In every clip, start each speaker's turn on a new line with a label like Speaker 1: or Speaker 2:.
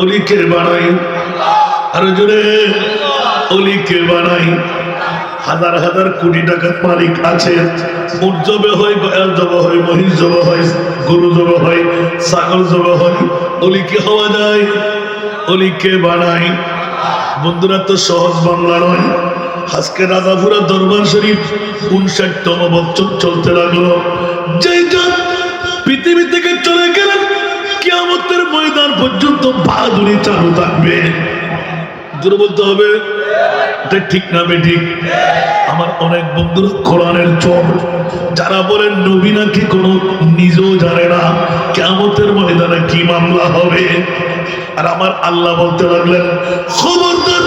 Speaker 1: অলিকে বানাই, আরো জোরে অলিকে বানাই। হাজার হাজার কোটি টাকার মালিক আছে, উট জবে হয়, গয়াল জবে হয়, মহিষ জবে হয়, গরু জবে হয়, ছাগল জবে হয়, অলিকে হওয়া যায়, অলিকে বানাই। বন্ধুরা, তো সহজ বাংলা নয়। আজকে রাজাপুরা দরবার শরীফ 59তম বছর চলতে লাগলো। যেই জন পৃথিবী থেকে চলে গেলেন, কিয়ামতের ময়দান পর্যন্ত বাহাদুরি চালু থাকবে। জোরে বলতে হবে, এটা ঠিক না বেঠিক? আমার অনেক বন্ধুরা কোরআনের চোর, যারা বলেন নবী নাকি কোনো নিজেও জানে না কিয়ামতের ময়দানে কি মামলা হবে। আর আমার আল্লাহ বলতে লাগলেন, খবরদার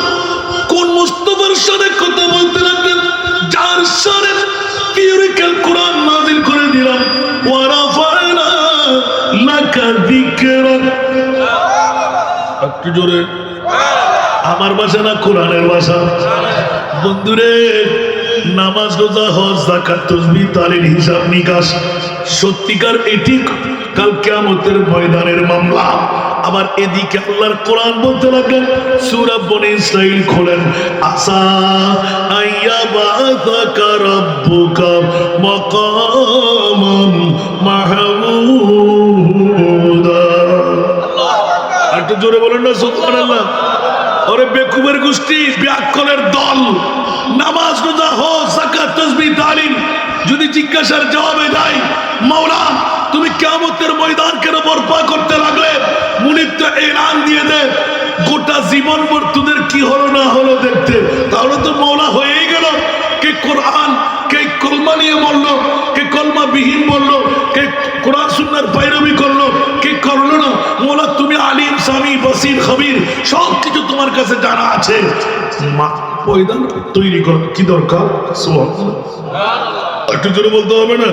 Speaker 1: কোন মুস্তাফার সাথে কথা বলতে লাগলেন যার সাথে থিওরিক্যাল কোরআন নাযিল করে দিলাম, ওয়া রাফা'না লাকা যিকরাক। একটু জোরে, আমার ভাষা না কোরআনের ভাষা? বন্ধুরে, নামাজ, রোজা, হজ, যাকাত, তাসবিহ, তাহলিল, হিসাব নিকাশ সত্যিকার এটি কাল কিয়ামতের ময়দানের মামলা। আবার এদিকে আল্লাহর কোরআন বলতে লাগলেন, সূরা বনী ইসরাঈল খোলেন, আসা আইয়াবাসাকা রাব্বুকা মাকামান মাহমুদা। একটু জোরে বলেন না সুবহানাল্লাহ। ওরে বেকুবের গোষ্ঠী, ব্যাককলের দল, নামাজ, রোজা, হজ, যাকাত, তাসবিহ, তাহলিল যদি জিজ্ঞাসার জবাবে দেয়, মাওলা তুমি কিয়ামতের ময়দান কেন বরপা করতে লাগলে, মুনিব তো এলান দিয়ে দে গোটা জীবন ভর তোদের কি হলো না হলো দেখতে। তাহলে তো মাওলা হয়েই গেল। কে কোরআন, কে কলমা নিয়ে বললো, কে কলমা বিহীন বললো, কে কোরআন সুন্নাহর पैरवी করলো, কে করলো না। মাওলা তুমি আলিম, সামি, বসির, খবীর, সব কিছু তোমার কাছে জানা আছে। ময়দান তৈরি কর, কি দরকার? সুবহানাল্লাহ। একটু জোরে বলতে হবে না?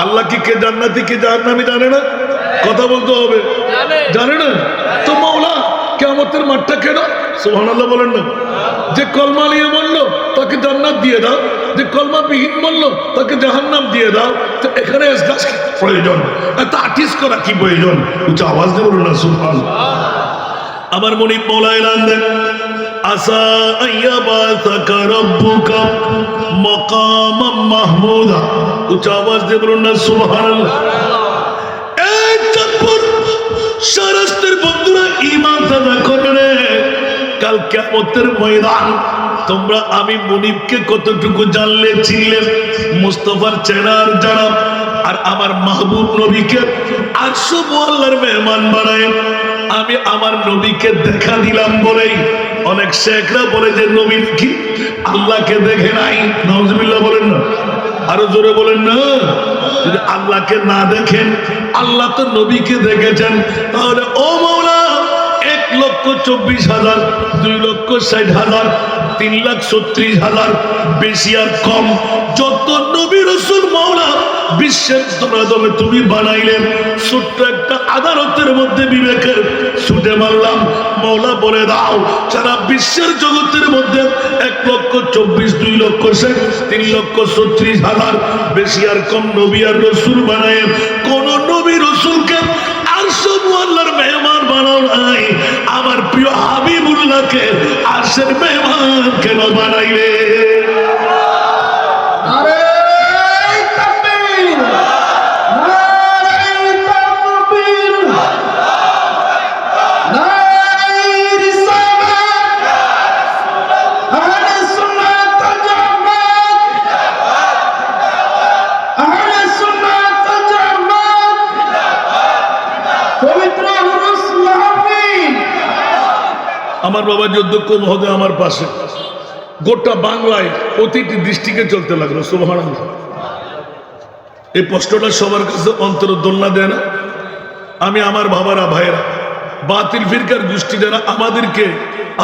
Speaker 1: আল্লাহ কি কে জান্নাতি কে জাহান্নামী জানে না? কথা বলতে হবে, জানে না? তো মাওলা কিয়ামতের মাঠটা কেন? সুবহানাল্লাহ বলেন না। যে কলমা নিয়ে বললো তাকে জান্নাত দিয়ে দাও, যে কলমা বিহীন বললো তাকে জাহান্নাম দিয়ে দাও। তো এখানে এসগাস কি প্রয়োজন? এত আর্টিস্ট করা কি প্রয়োজন? উচ্চ আওয়াজ দিয়ে বলুন না সুবহানাল্লাহ। আমার মনিব মাওলা এলান দেন, আসা আইয়াবাসাকা রাব্বুকা মাকামান মাহমুদা। উচ্চ আওয়াজ দিয়ে বলুন না সুবহানাল্লাহ। এই চাঁদপুর শাহরাস্তের বন্ধুরা, ঈমান দাদা করে কাল কিয়ামতের ময়দান তোমরা আমি মুনিবকে কতটুকু জানলে, চিনলে, মুস্তাফার চেনার জানা, আর আমার মাহবুব নবীকে 800 মুআল্লার মেহমান বানায় আমি আমার নবীকে দেখা দিলাম বলেই অনেক শেখরা বলে যে নবী কি আল্লাহকে দেখে নাই। নাউজুবিল্লাহ বলেন না, আরো জোরে বলেন না। যদি আল্লাহকে না দেখেন, আল্লাহ তো নবীকে দেখেছেন, তাহলে ও মাওলা 1,24,000, 2,60,000, 3,36,000 বেশি আর কম যত নবী রাসূল মাওলা বিশ্বের দরদমে তুমি বানাইলেন, ছোট্ট একটা আদালতের মধ্যে বিবেকের ছুটে মারলাম। মাওলা বলে দাও, সারা বিশ্বের জগতের মধ্যে 1,24,000, 2,60,000, 3,36,000 বেশি আর কম নবী আর রাসূল বানায় কোন নবী রাসূলকে 800 মুআল্লার মেহমান বানাও নাই, আমার প্রিয় হাবিবুল্লাহকে আরশের মেহমান কেন বানাইলে?
Speaker 2: আরে তাকবীর, নারে তাকবীর, নারে রিসালাত, আহলে সুন্নাত ওয়াল জামাত, আহলে সুন্নাত ওয়াল জামাত, পবিত্র উরুস মাহফিল।
Speaker 1: আমার বাবা অধ্যক্ষ মহোদয় আমার পাশে, গোটা বাংলায় প্রতিটি ডিস্ট্রিক্টে চলতে লাগলো। সুবহানাল্লাহ। এই প্রশ্নটা সবার কাছে অন্তর দোলনা দেয় না? আমি আমার বাবারা, ভাইয়েরা, বাতিল ফিরকার গোষ্ঠী যারা আমাদেরকে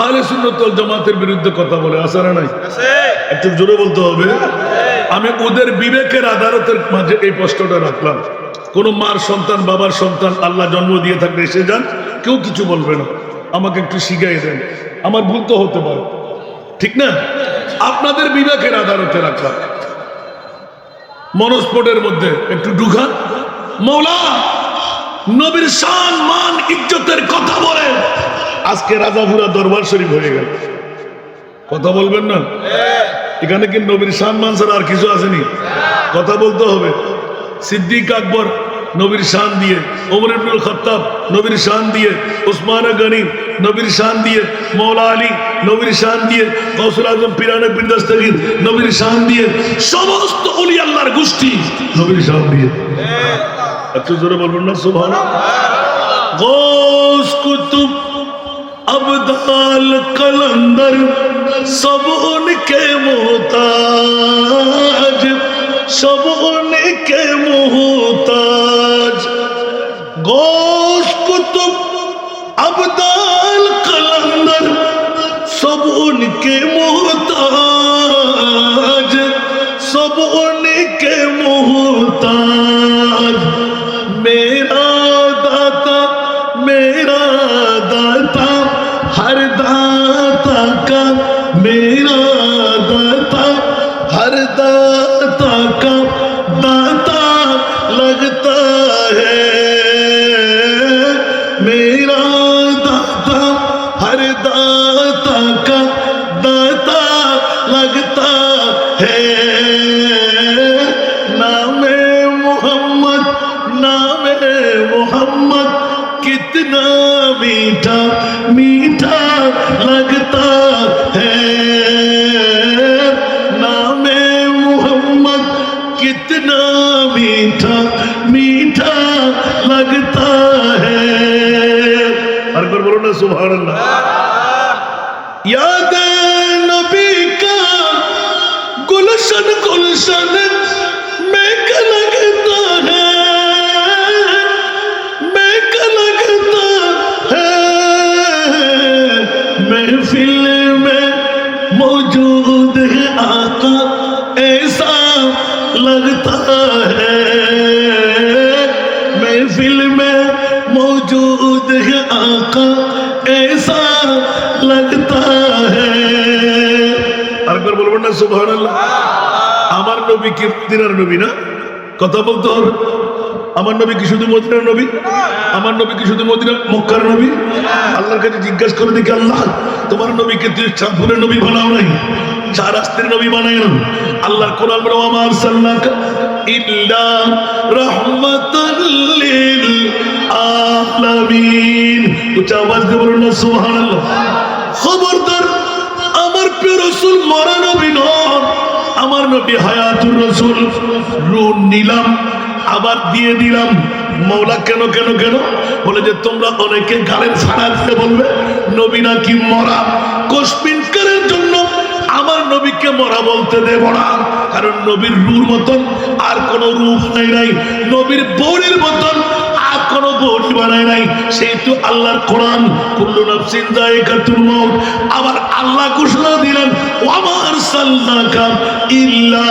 Speaker 1: আহলে সুন্নাত ওয়াল জামাতের বিরুদ্ধে কথা বলে, আছে না নাই? একটু জোরে বলতে হবে। আমি ওদের বিবেকের আদালতের মাঝে এই প্রশ্নটা রাখলাম। কোন মার সন্তান, বাবার সন্তান আল্লাহ জন্ম দিয়ে থাকলে এসে যান, কেউ কিছু বলবে না। আমাকে একটু শিখাই দেন, আমার ভুল তো হতে পারে, ঠিক না? আপনাদের বিবেকের আদালতে রাখলাম। মনস্পটের মধ্যে একটু ঢুকান। মৌলা নবীর শান, মান, ইজ্জতের কথা বলে আজকে রাজাপুরা দরবার শরীফ হয়ে গেল। কথা বলবেন না? এখানে কি নবীর সম্মান ছাড়া আর কিছু আসেনি? কথা বলতে হবে। সিদ্দিক আকবর নবীর শান দিয়ে, ওমর ইবনুল খাত্তাব নবীর শান দিয়ে, উসমান গনি নবীর শান দিয়ে, মৌলা আলী নবীর শান দিয়ে, গৌসুল আজম পিরানে বিন দস্তগীর নবীর শান দিয়ে, সমস্ত ওলি আল্লাহর গোষ্ঠী নবীর শান দিয়ে। একটু জোরে বলবেন না সুবহানাল্লাহ। গৌস কুতুব अब्दाल कलंदर सब उनके मोहताज, सब उनके मोहताज। गौस कुतुब अब्दाल कलंदर सब उनके मोहताज, सब उनके मोहताज। मेरा दाता, मेरा दाता, हर दाता का मेरा दाता, हर दाता का दाता लगता है। मेरा दाता हर दाता का दाता लगता है। नामे मोहम्मद, नामे मोहम्मद कितना मीठा मीठा लगता है। नामे मोहम्मद कितना मीठा मीठा लगता है। हर बार बोलो ना सुभान अल्लाह। याद नबी का गुलशन गुलशन में लगता है, महफिल में मौजूद है आका ऐसा लगता है। महफिल में मौजूद है आका ऐसा लगता है। আর একবার বলবেন না সুবহানাল্লাহ। আমার নবী কি মদিনার নবী না? কথা বলতে হবে। আমার নবী কি শুধু মদিনার নবী? আমার নবী কি শুধু মদিনা মক্কার নবী? আল্লাহর কাছে জিজ্ঞাসা করে দেখি, আল্লাহ তোমার নবীকে তুই চাঁদপুরের নবী বানাও নাই, চার আস্তের নবী বানাই না? আল্লাহর কোরআন বলে ওয়া মা আরসালনাকা ইল্লা রাহমাতাল লিল আলামিন। উচ্চ আওয়াজ দিয়ে বলুন না সুবহানাল্লাহ। খবরদার, আমার প্রিয় রাসূল মরা নবী নন, আমার নবী হায়াতুর রাসূল। রূহ নিলাম আবার দিয়ে দিলাম। মৌলা কেন কেন কেন বলে যে তোমরা অনেকে গালের ছাড়া দিতে বলবে নবী নাকি মরা। কোশপিনকারের জন্য আমার নবীকে মরা বলতে দেব না, কারণ নবীর রূর মতন আর কোন রূহ নাই নাই, নবীর বডির মতন আর কোন বডি বানায় নাই। সেই তো আল্লাহর কোরআন কুল্লু নাফসিন যায়িকাতুল মাউত। আবার আল্লাহ ঘোষণা দিলেন ওয়া মা আরসালনাকা ইল্লা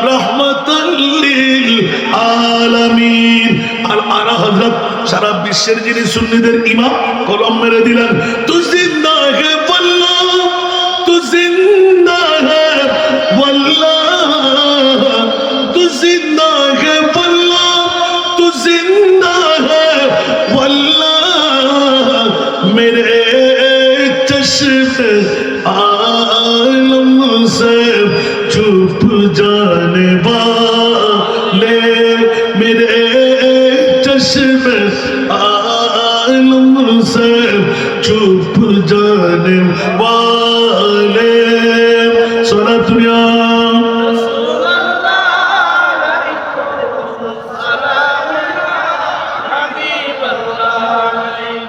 Speaker 1: রাহমাতাল লিল আলামিন। আর আলা হযরত সারা বিশ্বের যিনি সুন্নিদের ইমাম কলম মেরে দিলেন, তু জিন্দা হে ওয়াল্লাহ, তু জিন্দা হে ওয়াল্লাহ, তু জিন্দা হে ওয়াল্লাহ, তু জিন্দা হে ওয়াল্লাহ। মেরে চশ্মে आलम से छुप जाने वाले, मेरे चश्मे आलम से छुप जाने वाले। सोना दुनिया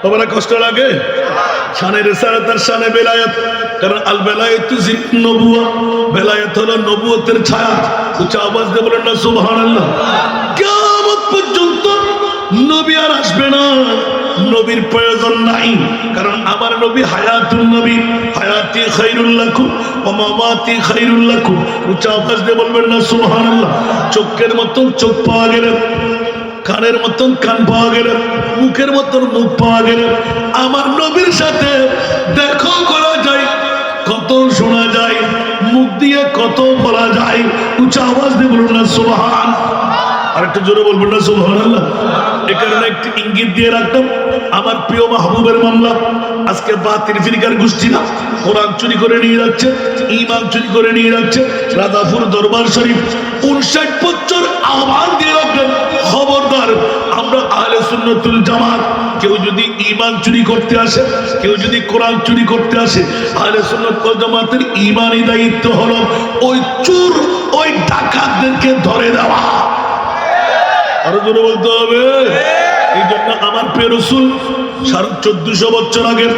Speaker 1: তোমার কষ্ট লাগে? শানে রিসালাত আর শানে বেলায়েত, কারণ আল বেলায়েতু জিন নবুয়া, বেলায়েত হলো নবুয়তের ছায়া। উচ্চ আওয়াজ দিয়ে বলেন না সুবহানাল্লাহ। কিয়ামত পর্যন্ত নবী আর আসবে না, নবীর প্রয়োজন নাই, কারণ আমার নবী হায়াতুন নবী। হায়াতি খায়রুল লাকুম ওয়া মামাতি খায়রুল লাকুম। উচ্চ আওয়াজ দিয়ে বলবেন না সুবহানাল্লাহ। চোখের মতন চোখ পাওয়া গেলে, কানের মতন কান পাওয়া গেল, মুখের মতন মুখ পাওয়া গেল, আমার নবীর সাথে দেখা করা যায়, কত শোনা যায়, মুখ দিয়ে কত বলা যায়। উচ্চ আওয়াজ দিয়ে বলুন না সুবহান। আর একটু জোরে বলবেন না সুবহানাল্লাহ। এ কারণে একটি ইঙ্গিত দিয়ে রাখতাম, আমার প্রিয় মাহবুবের মামলা আজকে বাতিল ফিরকার গোষ্ঠীরা কোরআন চুরি করে নিয়ে যাচ্ছে, ঈমান চুরি করে নিয়ে যাচ্ছে। রাজাপুর দরবার শরীফ 59 বছর আহ্বান দিয়ে রাখবেন, খবরদার আমরা আহলে সুন্নাতুল জামাত কেউ যদি ঈমান চুরি করতে আসে, কেউ যদি কোরআন চুরি করতে আসে, আহলে সুন্নাত ওয়াল জামাতের ঈমানি দায়িত্ব হলো ওই চোর ওই ডাকাতদেরকে ধরে দেওয়া। আরো জোরে বলতে হবে। এই জন্য আমার প্রিয় রাসূল 1450 বছর আগে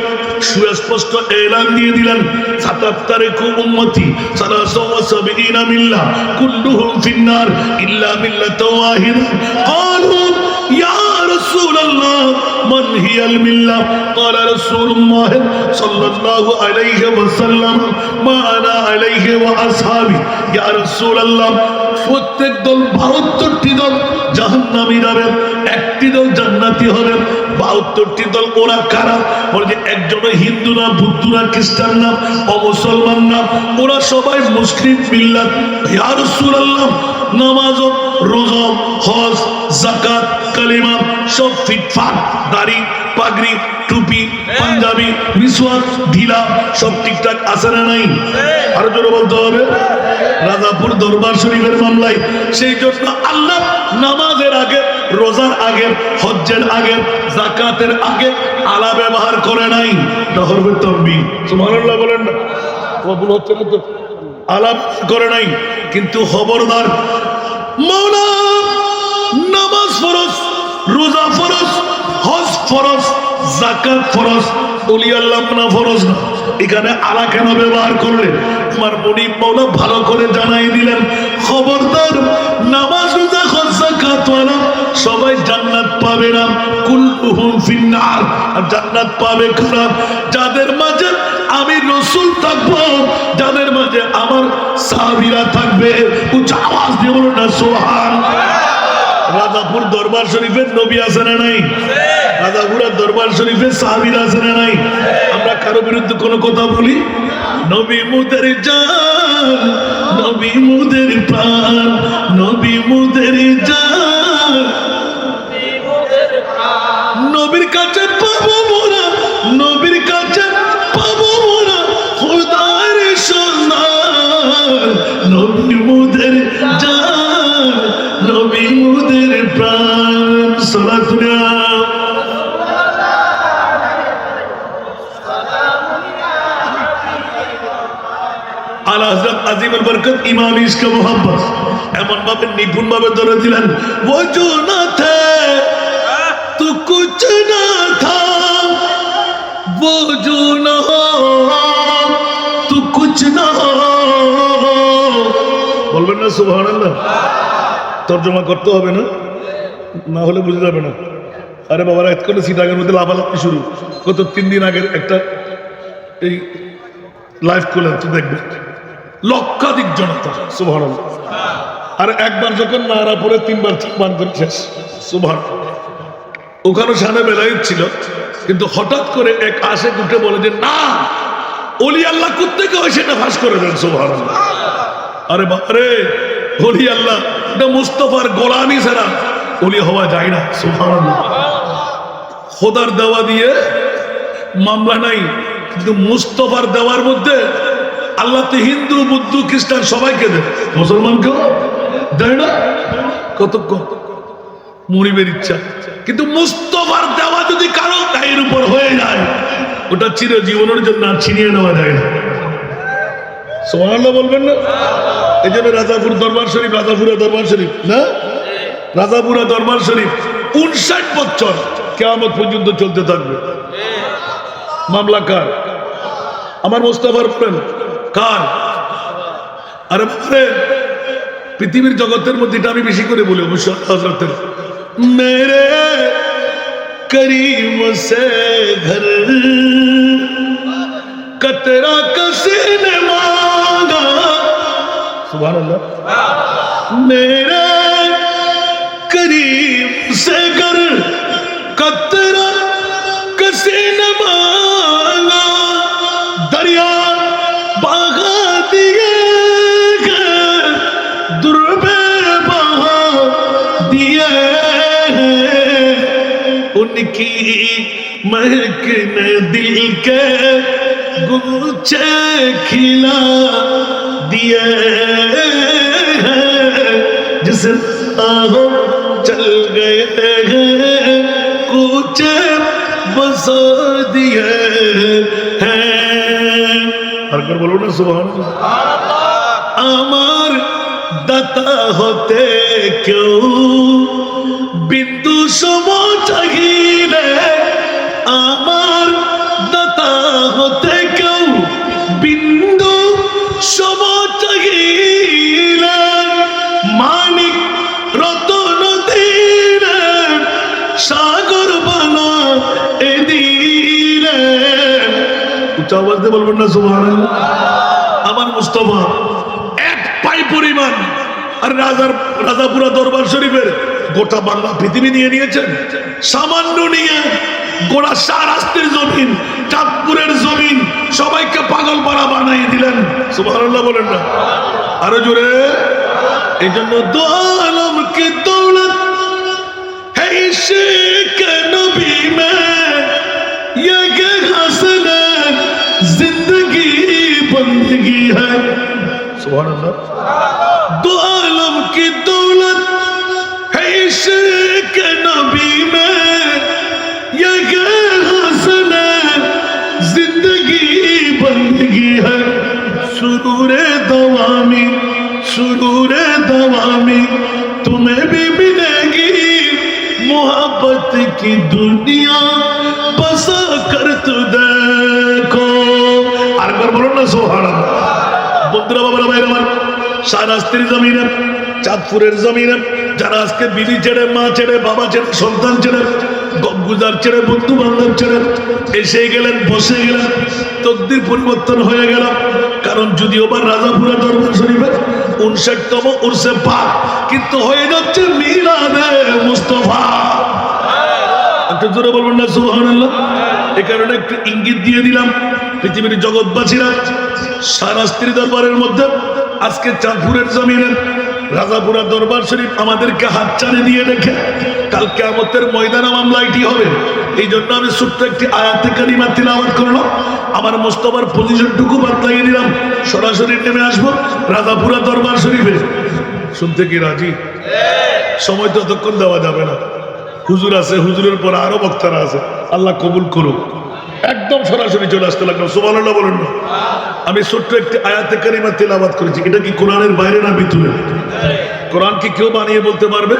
Speaker 1: সুস্পষ্ট এলান দিয়ে দিলেন, 77 উম্মতি 73 মিল্লাহ কুল্লুহুম ফিন্নার ইল্লা মিল্লাতাও ওয়াহিদা। ক্বালু ইয়া রাসূলুল্লাহ মান হিয়াল মিল্লাহ? ক্বালা রাসূলুল্লাহ সাল্লাল্লাহু আলাইহি ওয়াসাল্লাম মা আনা আলাইহি ওয়া আসহাবি। ইয়া রাসূলুল্লাহ, প্রত্যেক দল 72টি দল জাহান্নামী যাবে, একটি দল জান্নাতি হবে। 72টি দল ওরা কারা? বলে যে একজনও হিন্দু না, বুদ্ধ না, খ্রিস্টান না, অমুসলমান না, ওরা সবাই মুসলিম মিল্লাত। ইয়া রাসূলুল্লাহ, নামাজ, রোজা, হজ, যাকাত, কালিমা সব ফিটফাট, দাড়ি, পাগড়ি, টুপি, পাঞ্জাবি, মিসওয়াক, ঢিলা সব ঠিকঠাক আছে না নাই? আরো জোরে বলতে হবে। রাজাপুর দরবার শরীফের মামলায় সেই জন্য আল্লাহ নামাজের আগে, রোজার আগে, হজ্জের আগে, যাকাতের আগে আলা ব্যবহার করে নাই। নহরবে তরবি সুবহানাল্লাহ বলেন না, ভুল হচ্ছে না তো? আলাপ করে নাই। কিন্তু খবরদার, মাওলা নামাজ ফরজ, রোজা ফরজ, হজ ফরজ, যাকাত ফরজ, ওলি আল্লাহ না ফরজ না। এখানে আলা কেন ব্যবহার করলে? তোমার মুনিব মাওলা ভালো করে জানাই দিলেন, খবরদার নামাজ, রোজা, হজ, যাকাত ওয়ালা সবাই জান্নাত পাবে না, কুল্লুহুম ফিন্নার। আর জান্নাত পাবে কারা? যাদের মাঝে আমি রাসূল থাকবো, যাদের মাঝে আমার সাহাবীরা থাকবে। উচ্চ আওয়াজ দিয়ে বলুন না সুবহানাল্লাহ। রাজাপুর দরবার শরীফের নবী আছে না নাই? রাজাপুরের দরবার শরীফের সাহাবীরা আছে না নাই? আমরা কারো বিরুদ্ধে কোনো কথা বলি? নবী মুদের জান, নবী মুদের প্রাণ, নবী মুদের জান, নবীর কাছে পাবো মোরা, নবীর কাছে পাবো মোরা খোদার সন্ধান। নবী মুদের জান, নবী মুদের প্রাণ। সালাতুল্লাহ আলা হযরত আজিমুল বরকত ইমাম ইশক মোহাম্মদ এমন ভাবে নিপুণ ভাবে ধরে দিলেন, वो जो न थे तो कुछ न था, वो जो न हो तो कुछ न हो। বলবেন না সুবহানাল্লাহ? তরজমা করতে হবে না, না হলে বুঝে যাবে না। আরে বাবারা, এতক্ষণ সিটাগের মধ্যে লাফালাফি শুরু। গত 3 দিন আগের একটা এই লাইভ করলেন তো দেখবেন, লক্ষাধিক জনতা। সুবহানাল্লাহ। আর একবার যখন নারা পরে 3বার চাপান করে শেষ। সুবহানাল্লাহ। ওখানে সামনে বেলায় ছিল, কিন্তু হঠাৎ করে এক আশেক উঠে বলে যে না, ওলি আল্লাহ কোত্থেকে হয় সেটা ফাঁস করে দেন। সুবহানাল্লাহ। আরে বাবারে, ওলি আল্লাহ এটা মুস্তাফার গোলামি ছাড়া ওলি হওয়া যায় না। সুবহানাল্লাহ। খোদার দেওয়া দিয়ে মামলা নাই, কিন্তু মুস্তাফার দেওয়ার মধ্যে আল্লাহ তো হিন্দু, বুদ্ধ, খ্রিস্টান সবাইকে দেয়, মুসলমানকেও দেয় না। কতক্ষণ মরিবের ইচ্ছা, কিন্তু মুস্তাফার দেওয়া যদি কারো গায়ের উপর হয়ে যায়, ওটা চিরজীবনের জন্য আর ছিনিয়ে নেওয়া যায় না। সুবহানাল্লাহ বলবেন না? এই জন্য রাজাপুর দরবার শরীফ, রাজাপুরা দরবার শরীফ না, রাজাপুরা দরবার শরীফ 59 বছর কিয়ামত পর্যন্ত চলতে থাকবে। মামলা কার? আমার মুস্তাফার প্রেম কার? আরে বাবারে, পৃথিবীর জগতের মধ্যে এটা আমি বেশি করে বলি অবশ্য হযরতের, মেরে করিম সে ঘর কতরা কসিনে মাঙ্গা। সুবহানাল্লাহ। মেরে করিম সে ঘর কতরা কসিনে মাঙ্গা, দরিয়া बहा दिए दुर्बे बहा दिए, उनकी महकने दिल के गुच्छे खिला दिए हैं जिस राहों चल गए हैं कुछे बसा दिए हैं हर कर बोलो ना सुभान अल्लाह আমার দাতা হতে কেউ বিন্দু সম চাহিলে আমার দাতা হতে কেউ বিন্দু সম চাহিলে মানিক রতন দিলে সাগর বানা এ দিলে উচ্চ আওয়াজ দিয়ে বলবেন না সুবহানাল্লাহ আমার মুস্তাফা পাই পরিমাণ আর রাজাপুরা দরবার শরীফের গোটা বাংলা পৃথিবী নিয়ে নিয়েছেন সামান্য নিয়ে গোড়া শাহরাস্তির জমিন চাঁদপুরের জমিন সবাইকে পাগল পাড়া বানিয়ে দিলেন সুবহানাল্লাহ বলেন না আরো জোরে এই জন্য দো আলম কি দৌলত है इश्क नबी में ये हसना जिंदगी बंदगी है सुभान अल्लाह दो आलम की दौलत है इश्क नबी में ये हसना जिंदगी बंदगी है सुरूर दवामी तुम्हें भी मिलेगी मोहब्बत की दुनिया बसा कर तू देखो আর একবার বলুন না সুবহানাল্লাহ বন্ধুরা বাবারা ভাইরা আমার শাহরাস্তির জমিনে চাঁদপুরের জমিনে যারা আজকে বিবি ছেড়ে মা ছেড়ে বাবা ছেড়ে সন্তান ছেড়ে গুজার ছেড়ে বন্ধু বান্ধব ছেড়ে এসে গেলেন বসে গেলেন তকদির পরিবর্তন হয়ে গেল কারণ যদিও বা রাজাপুরা দরবার শরীফে 59তম উরসে পাক কিন্তু হয়ে যাচ্ছে মিলাদে মুস্তাফা একটু জোরে বলবেন না সুবহানাল্লাহ এই কারণে একটু ইঙ্গিত দিয়ে দিলাম পৃথিবীর জগৎবাসীরা শাহরাস্তির দরবারের মধ্যে আজকে চাঁদপুরের জমিনে রাজাপুরা দরবার শরীফ আমাদেরকে হাত চালে দিয়ে রেখে কাল কিয়ামতের ময়দানে মামলাটি হবে এই জন্য আমি ছোট্ট একটি আয়াতে কারিমা তিলাওয়াত করলাম আমার মুস্তাফার পজিশনটুকু বাতলিয়ে দিলাম সরাসরি নেমে আসবো রাজাপুরা দরবার শরীফে শুনতে কি রাজি সময় তো ততক্ষণ দেওয়া যাবে না হুজুর আছে হুজুরের পর আরো বক্তারা আছে আল্লাহ কবুল করুক একদম সরাসরি চলে আসতে লাগলো সুবহানাল্লাহ বলেন না আমি ছোট্ট একটি আয়াতে কারিমা তেলাওয়াত করেছি এটা কি কোরআনের বাইরে না ভিতরে কোরআন কি কেউ বানিয়ে বলতে পারবে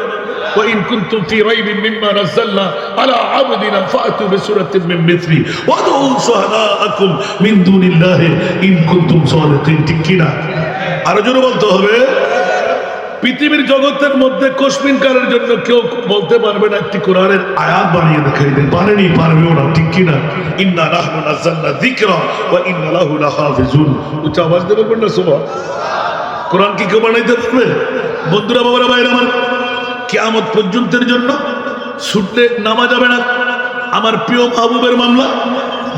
Speaker 1: وإن كنتم في ريب مما نزلنا على عبدنا فأتوا بسورة من مثله وادعوا شهداءكم من دون الله إن كنتم صادقين ঠিক কি না আরো জোরে বলতে হবে পৃথিবীর জগতের মধ্যে কোশমিনকারের জন্য কেউ বলতে পারবে না একটি কোরআনের আয়াত বানিয়ে দেখাই দেন পারেনি পারবেও না ঠিক কি না ইন্না নাহনু নাযালনা যিকরা ওয়া ইন্না লাহু লাহাফিজুন উচ্চ আওয়াজ দিয়ে বলবেন না সুবহান কোরআন কি কেউ বানাইতে পারবে বন্ধুরা বাবারা ভাইরা আমার কিয়ামত পর্যন্তের জন্য ছুটলে নামা যাবে না আমার প্রিয় মাহবুবের মামলা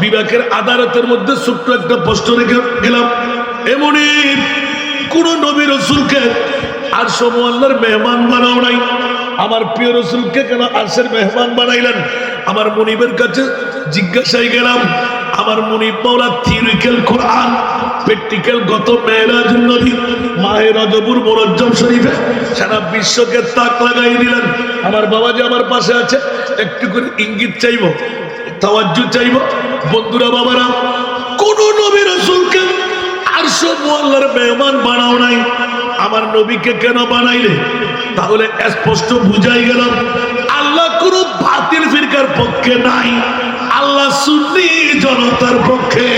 Speaker 1: বিবেকের আদালতের মধ্যে ছোট্ট একটা প্রশ্ন রেখে গেলাম এমনই কোন নবী রাসূলকে আর সব আল্লাহর মেহমান বানাও নাই আমার প্রিয় রাসূলকে কেন আরশের মেহমান বানাইলেন আমার মুনিবের কাছে জিজ্ঞাসায় গেলাম আমার মুনিব মাওলা থিওরিক্যাল কোরআন প্র্যাকটিক্যাল গত মেরাজ নবী মাহে রজবুর মুরজ্জম শরীফে সারা বিশ্বকে তাক লাগাই দিলেন আমার বাবা যে আমার পাশে আছে একটু করে ইঙ্গিত চাইবো তাওয়াজ্জু চাইবো বন্ধুরা বাবারা কোন নবী রাসূলকে আর সব আল্লাহর মেহমান বানাও নাই আমার নবীকে কেন বানাইলে তাহলে স্পষ্ট বুঝাই গেল আল্লাহ কোন বাতিল ফিরকার পক্ষে নাই আল্লাহ সুন্নি জনতার পক্ষে